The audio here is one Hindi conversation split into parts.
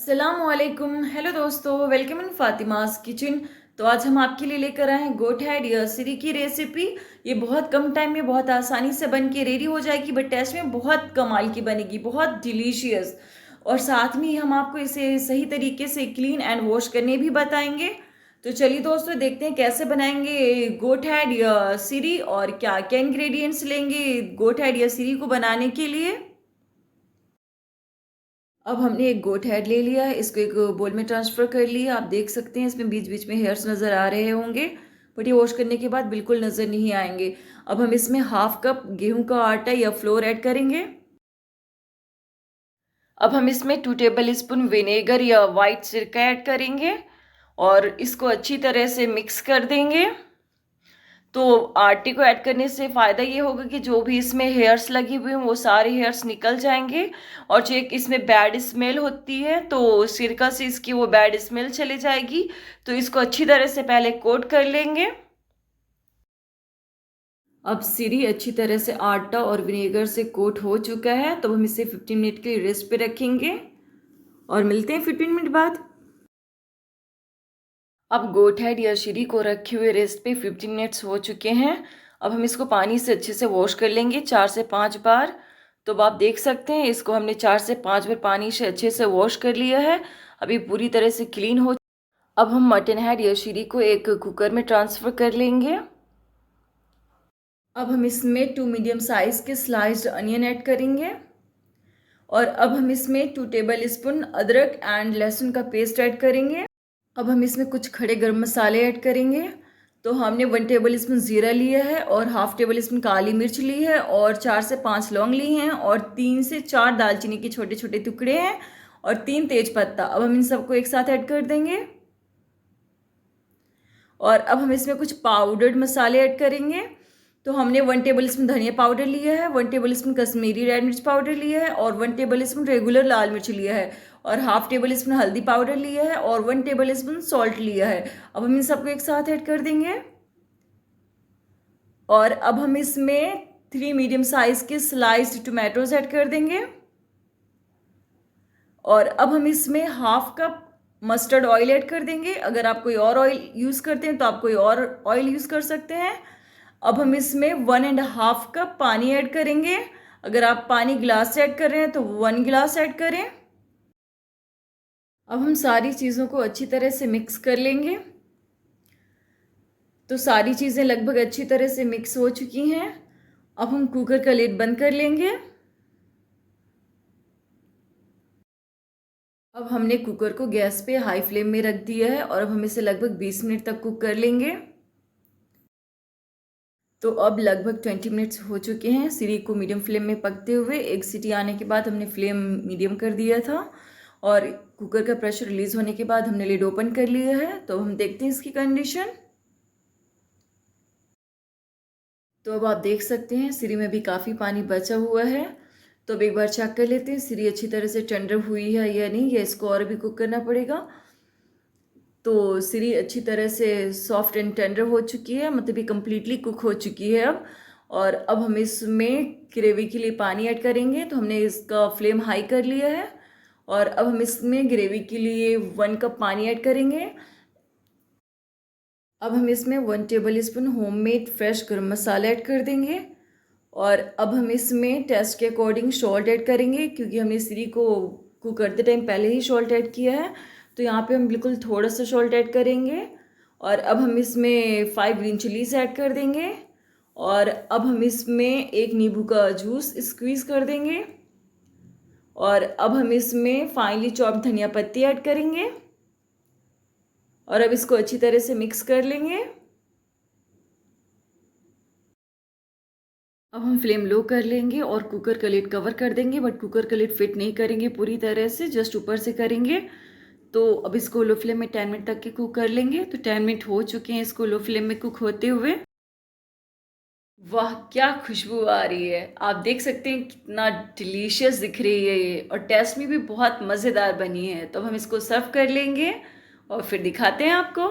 अस्सलामुअलैकुम। हेलो दोस्तों, वेलकम इन फातिमास किचन। तो आज हम आपके लिए लेकर आए हैं गोट हेड या सिरी की रेसिपी। ये बहुत कम टाइम में बहुत आसानी से बन के रेडी हो जाएगी, बट टेस्ट में बहुत कमाल की बनेगी, बहुत डिलीशियस। और साथ में ही हम आपको इसे सही तरीके से क्लीन एंड वॉश करने भी बताएंगे। तो चलिए दोस्तों, देखते हैं कैसे बनाएंगे गोट हेड या सिरी और क्या क्या इंग्रेडिएंट्स लेंगे गोट हेड या सिरी को बनाने के लिए। अब हमने एक गोट हेड ले लिया है, इसको एक बोल में ट्रांसफ़र कर लिया। आप देख सकते हैं इसमें बीच बीच में हेयर्स नज़र आ रहे होंगे, बट ये वॉश करने के बाद बिल्कुल नज़र नहीं आएंगे। अब हम इसमें हाफ कप गेहूं का आटा या फ्लोर ऐड करेंगे। अब हम इसमें 2 टेबल स्पून विनेगर या वाइट सिरका ऐड करेंगे और इसको अच्छी तरह से मिक्स कर देंगे। तो आटे को ऐड करने से फ़ायदा ये होगा कि जो भी इसमें हेयर्स लगी हुई हैं वो सारे हेयर्स निकल जाएंगे। और जो एक इसमें बैड स्मेल होती है तो सिरका से इसकी वो बैड स्मेल चली जाएगी। तो इसको अच्छी तरह से पहले कोट कर लेंगे। अब सिरी अच्छी तरह से आटा और विनेगर से कोट हो चुका है, तो हम इसे 15 मिनट के लिए रेस्ट पे रखेंगे और मिलते हैं 15 मिनट बाद। अब गोट हेड या सिरी को रखे हुए रेस्ट पे 15 मिनट्स हो चुके हैं। अब हम इसको पानी से अच्छे से वॉश कर लेंगे 4 से 5 बार। तो अब आप देख सकते हैं इसको हमने 4 से 5 बार पानी से अच्छे से वॉश कर लिया है। अभी पूरी तरह से क्लीन हो। अब हम मटन हेड या सिरी को एक कुकर में ट्रांसफ़र कर लेंगे। अब हम इसमें 2 मीडियम साइज़ के स्लाइस्ड अनियन ऐड करेंगे और अब हम इसमें 2 टेबल स्पून अदरक एंड लहसुन का पेस्ट ऐड करेंगे। अब हम इसमें कुछ खड़े गरम मसाले ऐड करेंगे। तो हमने 1 टेबल स्पून ज़ीरा लिया है और हाफ टेबल स्पून काली मिर्च ली है और 4 से 5 लौंग ली हैं और 3 से 4 दालचीनी के छोटे छोटे टुकड़े हैं और 3 तेज पत्ता। अब हम इन सबको एक साथ ऐड कर देंगे और अब हम इसमें कुछ पाउडर्ड मसाले ऐड करेंगे। तो हमने 1 टेबल स्पून धनिया पाउडर लिया है, 1 टेबल स्पून कश्मीरी रेड मिर्च पाउडर लिया है और 1 टेबल स्पून रेगुलर लाल मिर्च लिया है और हाफ टेबल स्पून हल्दी पाउडर लिया है और 1 टेबल स्पून सॉल्ट लिया है। अब हम इन सबको एक साथ ऐड कर देंगे और अब हम इसमें 3 मीडियम साइज के स्लाइस्ड टोमेटोज ऐड कर देंगे और अब हम इसमें half cup mustard oil add कर देंगे। अगर आप कोई और ऑयल यूज़ करते हैं तो आप कोई और ऑयल यूज़ कर सकते हैं। अब हम इसमें 1.5 कप पानी ऐड करेंगे। अगर आप पानी गिलास से ऐड कर रहे हैं तो 1 गिलास ऐड करें। अब हम सारी चीज़ों को अच्छी तरह से मिक्स कर लेंगे। तो सारी चीज़ें लगभग अच्छी तरह से मिक्स हो चुकी हैं। अब हम कुकर का लिड बंद कर लेंगे। अब हमने कुकर को गैस पे हाई फ्लेम में रख दिया है और अब हम इसे लगभग 20 मिनट तक कुक कर लेंगे। तो अब लगभग 20 मिनट्स हो चुके हैं सिरी को मीडियम फ्लेम में पकते हुए। एक सीटी आने के बाद हमने फ्लेम मीडियम कर दिया था और कुकर का प्रेशर रिलीज़ होने के बाद हमने लिड ओपन कर लिया है। तो हम देखते हैं इसकी कंडीशन। तो अब आप देख सकते हैं सिरी में भी काफ़ी पानी बचा हुआ है। तो अब एक बार चेक कर लेते हैं सिरी अच्छी तरह से टेंडर हुई है या नहीं, या इसको और भी कुक करना पड़ेगा। तो सिरी अच्छी तरह से सॉफ्ट एंड टेंडर हो चुकी है, मतलब ये कम्प्लीटली कुक हो चुकी है अब। और अब हम इसमें ग्रेवी के लिए पानी ऐड करेंगे। तो हमने इसका फ्लेम हाई कर लिया है और अब हम इसमें ग्रेवी के लिए 1 कप पानी ऐड करेंगे। अब हम इसमें 1 टेबल स्पून होममेड फ्रेश गरम मसाला ऐड कर देंगे और अब हम इसमें टेस्ट के अकॉर्डिंग सॉल्ट ऐड करेंगे, क्योंकि हमने सिरी को कुक करते टाइम पहले ही सॉल्ट ऐड किया है। तो यहाँ पे हम बिल्कुल थोड़ा सा सॉल्ट ऐड करेंगे और अब हम इसमें 5 ग्रीन चिलीज ऐड कर देंगे और अब हम इसमें एक नींबू का जूस स्क्वीज़ कर देंगे और अब हम इसमें फाइनली चॉप्ड धनिया पत्ती ऐड करेंगे और अब इसको अच्छी तरह से मिक्स कर लेंगे। अब हम फ्लेम लो कर लेंगे और कुकर का लिड कवर कर देंगे, बट कुकर का लिड फिट नहीं करेंगे पूरी तरह से, जस्ट ऊपर से करेंगे। तो अब इसको लो फ्लेम में 10 मिनट तक के कुक कर लेंगे। तो 10 मिनट हो चुके हैं इसको लो फ्लेम में कुक होते हुए। वाह, क्या खुशबू आ रही है! आप देख सकते हैं कितना डिलीशियस दिख रही है ये, और टेस्ट में भी बहुत मज़ेदार बनी है। तो अब हम इसको सर्व कर लेंगे और फिर दिखाते हैं आपको।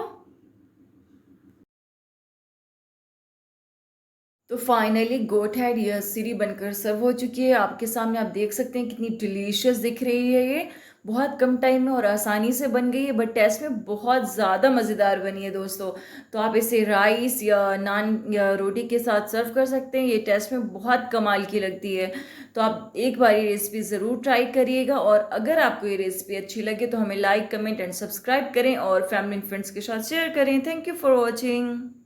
तो फाइनली गोट हेड या सिरी बनकर सर्व हो चुकी है आपके सामने। आप देख सकते हैं कितनी डिलीशियस दिख रही है ये। बहुत कम टाइम में और आसानी से बन गई है, बट टेस्ट में बहुत ज़्यादा मज़ेदार बनी है दोस्तों। तो आप इसे राइस या नान या रोटी के साथ सर्व कर सकते हैं। ये टेस्ट में बहुत कमाल की लगती है। तो आप एक बार ये रेसिपी ज़रूर ट्राई करिएगा, और अगर आपको ये रेसिपी अच्छी लगे तो हमें लाइक, कमेंट एंड सब्सक्राइब करें और फैमिली एंड फ्रेंड्स के साथ शेयर करें। Thank you for watching.